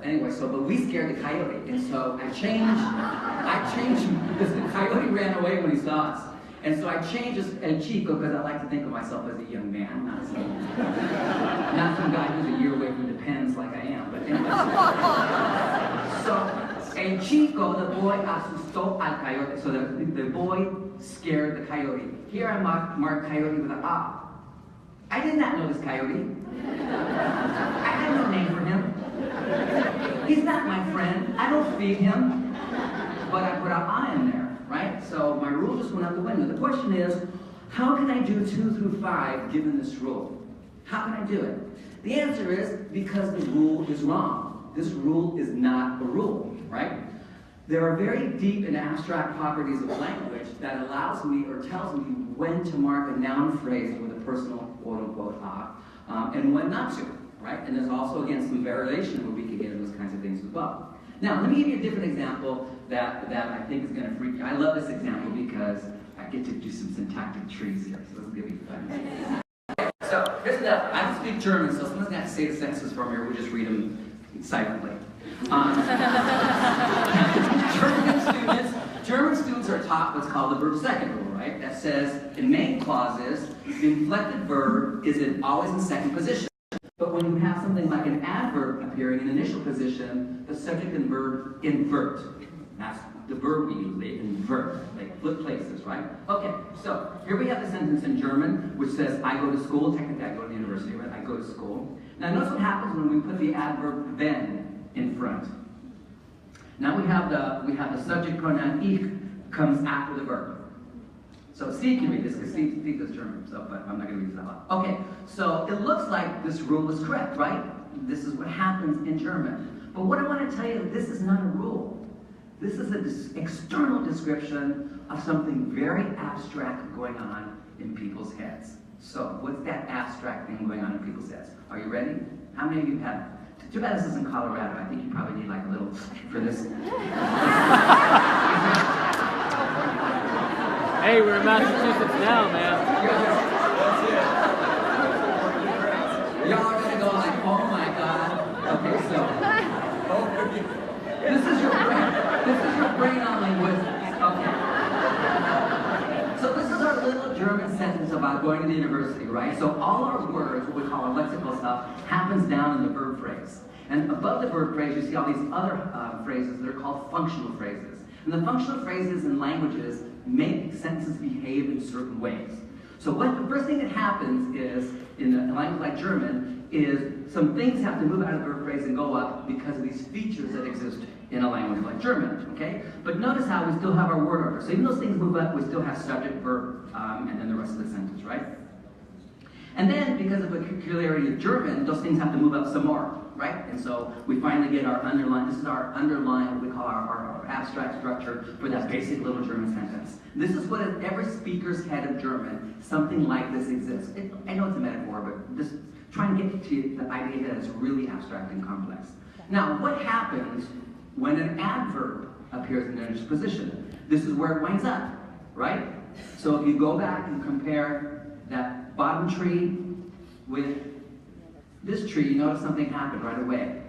But anyway, but we scared the coyote, and so I changed, because the coyote ran away when he saw us. And so I changed El Chico, because I like to think of myself as a young man, not some guy who's a year away from the pens like I am, but anyway. So, El Chico, the boy, asustó al coyote. So the boy scared the coyote. Here I mark coyote with an A. I did not know this coyote. I had no name for him. He's not my friend. I don't feed him. But I put an I in there, right? So my rule just went out the window. The question is, how can I do 2 through 5 given this rule? How can I do it? The answer is because the rule is wrong. This rule is not a rule, right? There are very deep and abstract properties of language that allows me or tells me when to mark a noun phrase with a personal quote-unquote and when not to, right? And there's also, again, some variation where we can get in those kinds of things as well. Now, let me give you a different example that I think is going to freak you. I love this example because I get to do some syntactic trees here, so this is going to be fun. So, here's the, I don't speak German, so someone's going to have to say the sentences for me, or we'll just read them silently. German students are taught what's called the verb second rule, right? That says, in main clauses, the inflected verb is always in second position. But when you have something like an adverb appearing in initial position, the subject and verb invert. That's the verb we use, they invert. They flip places, right? Okay, so here we have the sentence in German, which says, I go to school. Technically, I go to the university, right? I go to school. Now, notice what happens when we put the adverb then in front. Now we have the subject pronoun ich comes after the verb. So Steve can read this, because Steve does German, so, but I'm not going to read this out loud. Okay, so it looks like this rule is correct, right? This is what happens in German. But what I want to tell you, this is not a rule. This is an external description of something very abstract going on in people's heads. So what's that abstract thing going on in people's heads? Are you ready? How many of you have? Too bad this is in Colorado. I think you probably need like a little for this. Hey, we're in Massachusetts now, man. Y'all are gonna go like, oh my God. Okay, so this is your brain. This is your brain on linguistics. Okay. So this is our little German sentence about going to the university, right? So all our words, what we call our lexical stuff, happens down in the verb phrase. And above the verb phrase, you see all these other phrases that are called functional phrases. And the functional phrases in languages make sentences behave in certain ways. So the first thing that happens is, in a language like German, is some things have to move out of the verb phrase and go up because of these features that exist in a language like German, okay? But notice how we still have our word order. So even those things move up, we still have subject, verb, and then the rest of the sentence, right? And then, because of the peculiarity of German, those things have to move up some more, right? And so we finally get our underline. This is our underline, what we call our abstract structure for that basic little German sentence. This is what in every speaker's head of German, something like this exists. I know it's a metaphor, but just try and get to the idea that it's really abstract and complex. Now, what happens when an adverb appears in the initial position? This is where it winds up, right? So if you go back and compare that bottom tree with this tree, you notice something happened right away.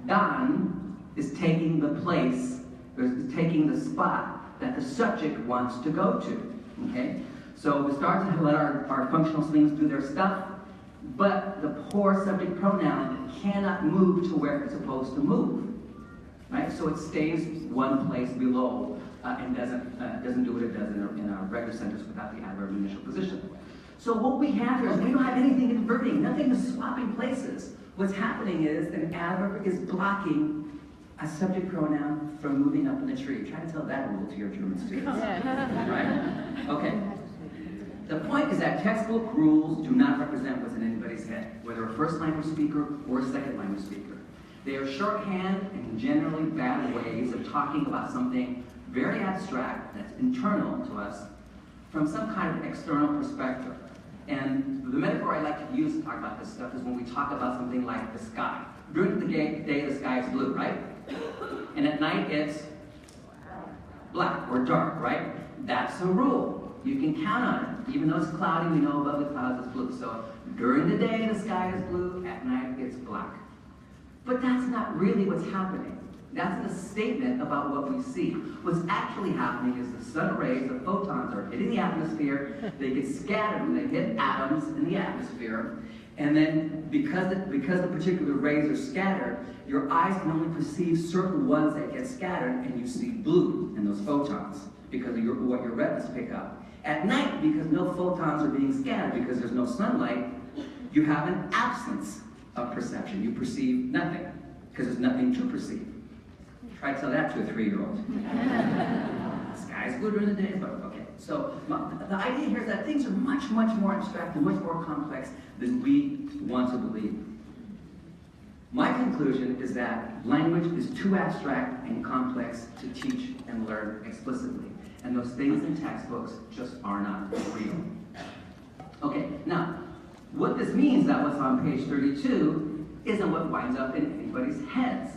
Dann is taking the place, or is taking the spot that the subject wants to go to, okay? So we start to let our functional things do their stuff, but the poor subject pronoun cannot move to where it's supposed to move, right? So it stays one place below and doesn't do what it does in a regular sentence without the adverb initial position. So what we have here is we don't have anything inverting, nothing is swapping places. What's happening is an adverb is blocking a subject pronoun from moving up in the tree. Try to tell that rule to your German students. Right? Okay. The point is that textbook rules do not represent what's in anybody's head, whether a first language speaker or a second language speaker. They are shorthand and generally bad ways of talking about something very abstract that's internal to us from some kind of external perspective. And the metaphor I like to use to talk about this stuff is when we talk about something like the sky. During the day the sky is blue, right? And at night it's black or dark, right? That's a rule. You can count on it. Even though it's cloudy, we know above the clouds it's blue. So during the day the sky is blue, at night it's black. But that's not really what's happening. That's a statement about what we see. What's actually happening is the sun rays, the photons are hitting the atmosphere, they get scattered when they hit atoms in the atmosphere, and then because the particular rays are scattered, your eyes can only perceive certain ones that get scattered, and you see blue in those photons because of what your retinas pick up. At night, because no photons are being scattered, because there's no sunlight, you have an absence of perception. You perceive nothing, because there's nothing to perceive. Try to tell that to a 3-year-old. The sky's blue during the day, but okay. So the idea here is that things are much, much more abstract and much more complex than we want to believe. My conclusion is that language is too abstract and complex to teach and learn explicitly. And those things in textbooks just are not real. Okay, now, what this means, that what's on page 32, isn't what winds up in anybody's heads.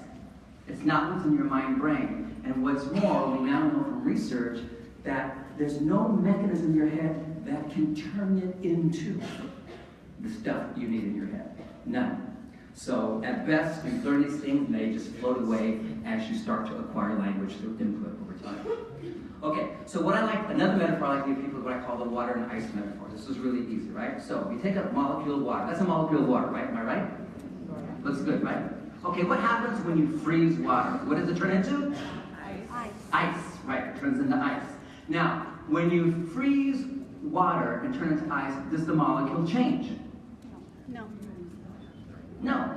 It's not what's in your mind brain. And what's more, we now know from research that there's no mechanism in your head that can turn it into the stuff you need in your head. None. So at best, you learn these things and they just float away as you start to acquire language through input over time. Okay, so what I like, another metaphor I like to give people is what I call the water and ice metaphor. This is really easy, right? So you take a molecule of water. That's a molecule of water, right? Am I right? Looks good, right? Okay, what happens when you freeze water? What does it turn into? Ice. Ice, right? It turns into ice. Now, when you freeze water and turn it into ice, does the molecule change? No. No.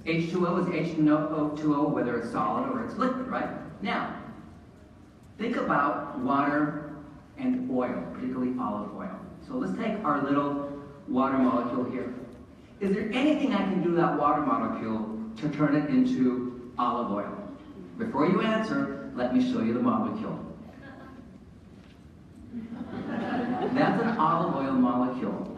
H2O is H2O, whether it's solid or it's liquid, right? Now, think about water and oil, particularly olive oil. So let's take our little water molecule here. Is there anything I can do to that water molecule to turn it into olive oil? Before you answer, let me show you the molecule. That's an olive oil molecule.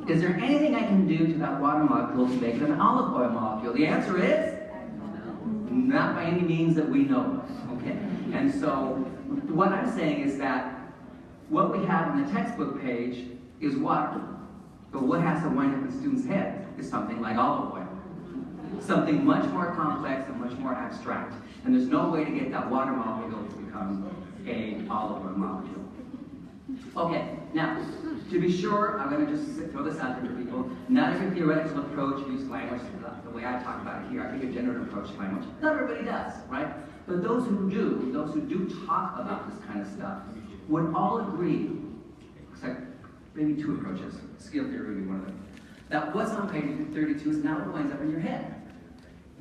Is there anything I can do to that water molecule to make it an olive oil molecule? The answer is not by any means that we know of. Okay? And so what I'm saying is that what we have on the textbook page is water. But what has to wind up in students' head is something like olive oil. Something much more complex and much more abstract. And there's no way to get that water molecule to become an olive oil molecule. Okay, now, to be sure, I'm going to just throw this out there for people. Not every theoretical approach uses language the way I talk about it here. I take a generative approach to language. Not everybody does, right? But those who do talk about this kind of stuff, would all agree, except maybe 2 approaches, scale theory would be one of them, that what's on page 32 is not what winds up in your head.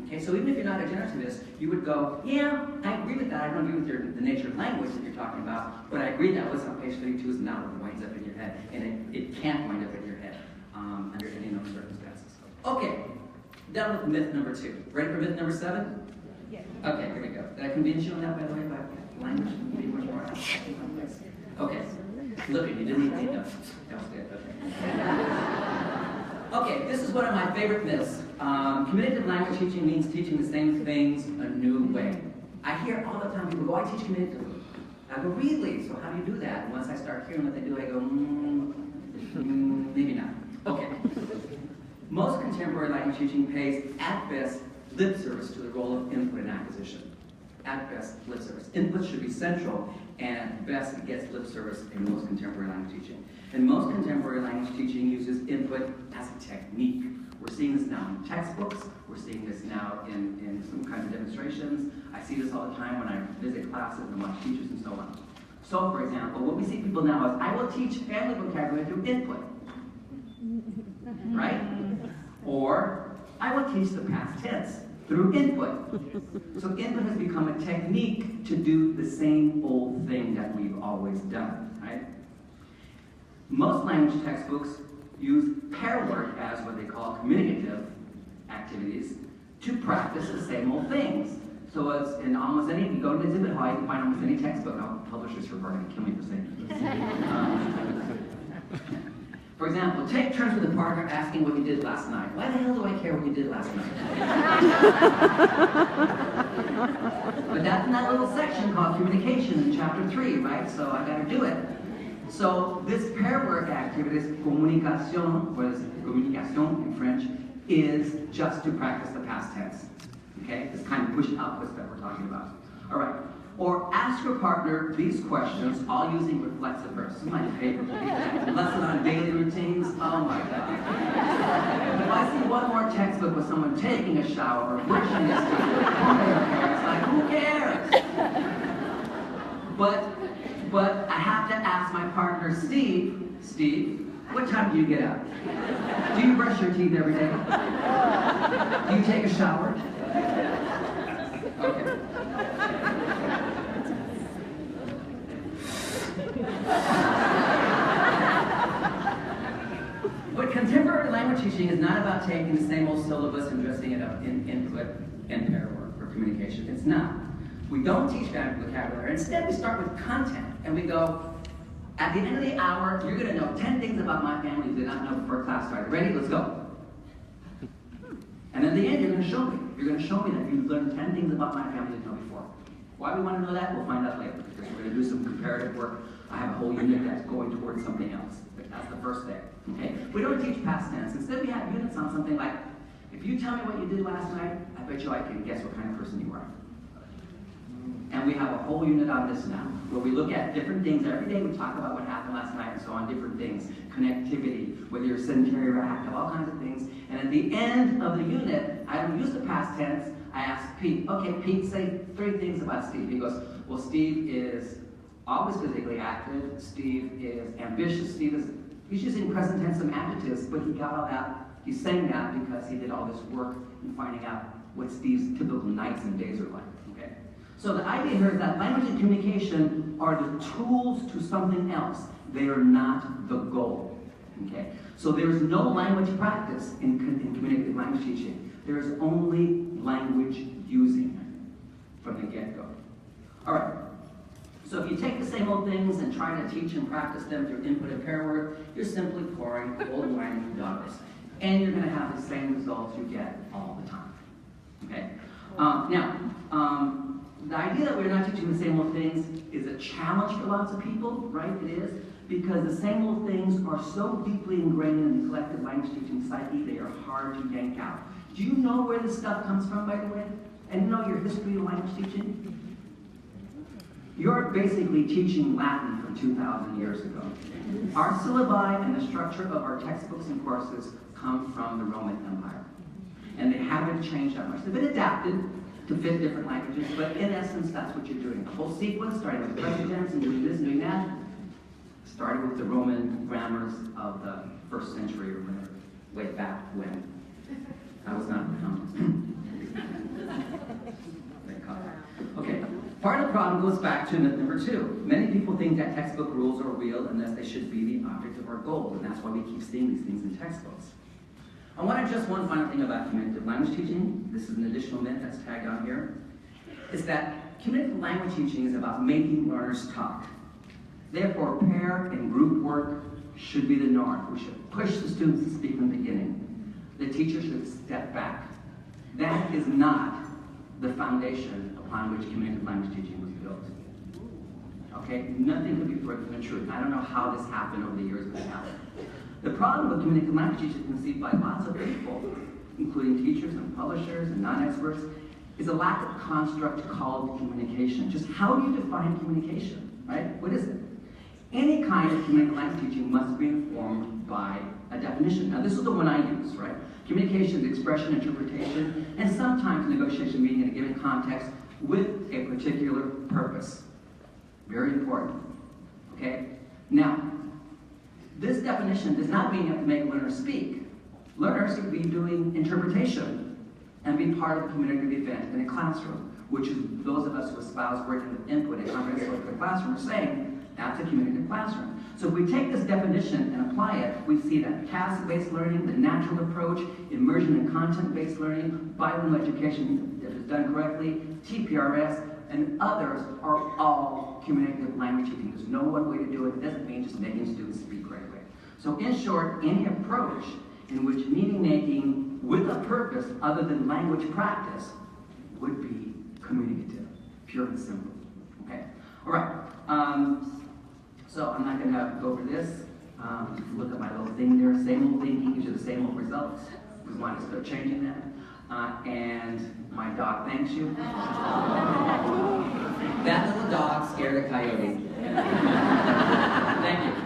Okay, so even if you're not a generativist, you would go, yeah, I agree with that. I don't agree with the nature of language that you're talking about, but I agree that what's on page 32 is not what winds up in your head, and it can't wind up in your head under any known circumstances. Okay, done with myth number 2. Ready for myth number 7? Yes. Okay, here we go. Did I convince you on that, by the way, about language can be much more complex? Okay, look at you, didn't even know. That was good, okay. Okay, this is one of my favorite myths. Communicative language teaching means teaching the same things a new way. I hear all the time people go, I teach communicatively. I go, really? So how do you do that? And once I start hearing what they do, I go, maybe not. Okay. Most contemporary language teaching pays, at best, lip service to the role of input and acquisition. At best, lip service. Input should be central, and at best, it gets lip service in most contemporary language teaching. And most contemporary language teaching uses input as a technique. We're seeing this now in textbooks. We're seeing this now in some kinds of demonstrations. I see this all the time when I visit classes and watch teachers and so on. So, for example, what we see people now is, I will teach family vocabulary through input. Right? Or, I will teach the past tense through input. So input has become a technique to do the same old thing that we've always done, right? Most language textbooks use pair work as what they call communicative activities to practice the same old things. So it's in almost any, if you go to Exhibit Hall, you can find almost any textbook. I'll publish this for Vernon, kill me for saying this. For example, take turns with a partner asking what you did last night. Why the hell do I care what you did last night? But that's in that little section called communication in chapter 3, right? So I gotta do it. So this pair work activity, this communication, or this communication in French, is just to practice the past tense. Okay, this kind of push outputs that we're talking about. All right. Or ask your partner these questions, all using reflexive verbs. This is my favorite. Lesson on daily routines. Oh my God. If I see one more textbook with someone taking a shower or brushing his teeth or combing their hair, it's like, who cares? But I have to ask my partner, Steve, what time do you get up? Do you brush your teeth every day? Do you take a shower? Okay. But contemporary language teaching is not about taking the same old syllabus and dressing it up in input and pair work or communication. It's not. We don't teach vocabulary. Instead, we start with content and we go, at the end of the hour, you're going to know 10 things about my family you did not know before class started. Ready? Let's go. And at the end, you're going to show me. You're going to show me that you've learned 10 things about my family you didn't know before. Why we want to know that, we'll find out later. Because we're going to do some comparative work. I have a whole unit that's going towards something else. But that's the first thing. Okay? We don't teach past tense. Instead, we have units on something like, if you tell me what you did last night, I bet you I can guess what kind of person you are. And we have a whole unit on this now, where we look at different things. Every day we talk about what happened last night and so on, different things. Connectivity, whether you're sedentary or active, all kinds of things. And at the end of the unit, I don't use the past tense. I ask Pete, okay, Pete, say 3 things about Steve. He goes, well, Steve is always physically active. Steve is ambitious. He's using present tense and adjectives, but he got all that. He's saying that because he did all this work in finding out what Steve's typical nights and days are like. Okay? So the idea here is that language and communication are the tools to something else. They are not the goal. Okay? So there is no language practice in communicative language teaching. There is only language using from the get-go. All right. So if you take the same old things and try to teach and practice them through input and pair work, you're simply pouring old wine in dollars. And you're going to have the same results you get all the time. Okay? The idea that we're not teaching the same old things is a challenge for lots of people, right? It is, because the same old things are so deeply ingrained in the collective language teaching psyche, they are hard to yank out. Do you know where this stuff comes from, by the way? And you know your history of language teaching? You're basically teaching Latin from 2,000 years ago. Our syllabi and the structure of our textbooks and courses come from the Roman Empire. And they haven't changed that much. They've been adapted to fit different languages, but in essence, that's what you're doing. The whole sequence, starting with the present tense and doing this and doing that, started with the Roman grammars of the 1st century or whatever, way back when. I was not around. Okay, part of the problem goes back to myth number 2. Many people think that textbook rules are real and that they should be the object of our goals, and that's why we keep seeing these things in textbooks. I want to just one final thing about communicative language teaching. This is an additional myth that's tagged on here. Is that communicative language teaching is about making learners talk. Therefore, pair and group work should be the norm. We should push the students to speak from the beginning. The teacher should step back. That is not the foundation upon which communicative language teaching was built. Okay? Nothing could be further from the truth. I don't know how this happened over the years, but it happened. The problem with communicative language teaching conceived by lots of people, including teachers and publishers and non-experts, is a lack of construct called communication. Just how do you define communication, right? What is it? Any kind of communicative language teaching must be informed by a definition. Now, this is the one I use, right? Communication is expression, interpretation, and sometimes negotiation, meaning in a given context with a particular purpose. Very important. Okay? Now, this definition does not mean you have to make learners speak. Learners could be doing interpretation and be part of a communicative event in a classroom, which is those of us who espouse working with input and comprehensive work in the classroom are saying that's a communicative classroom. So if we take this definition and apply it, we see that task-based learning, the natural approach, immersion and content-based learning, bilingual education that is done correctly, TPRS, and others are all communicative language teaching. There's no one way to do it. It doesn't mean just making students speak right away. So in short, any approach in which meaning-making with a purpose other than language practice would be communicative, pure and simple. Okay? All right. So I'm not going to go over this. Look at my little thing there. Same old thing gives you the same old results. We want to start changing that. and my dog thanks you. That little dog scared a coyote. Thank you.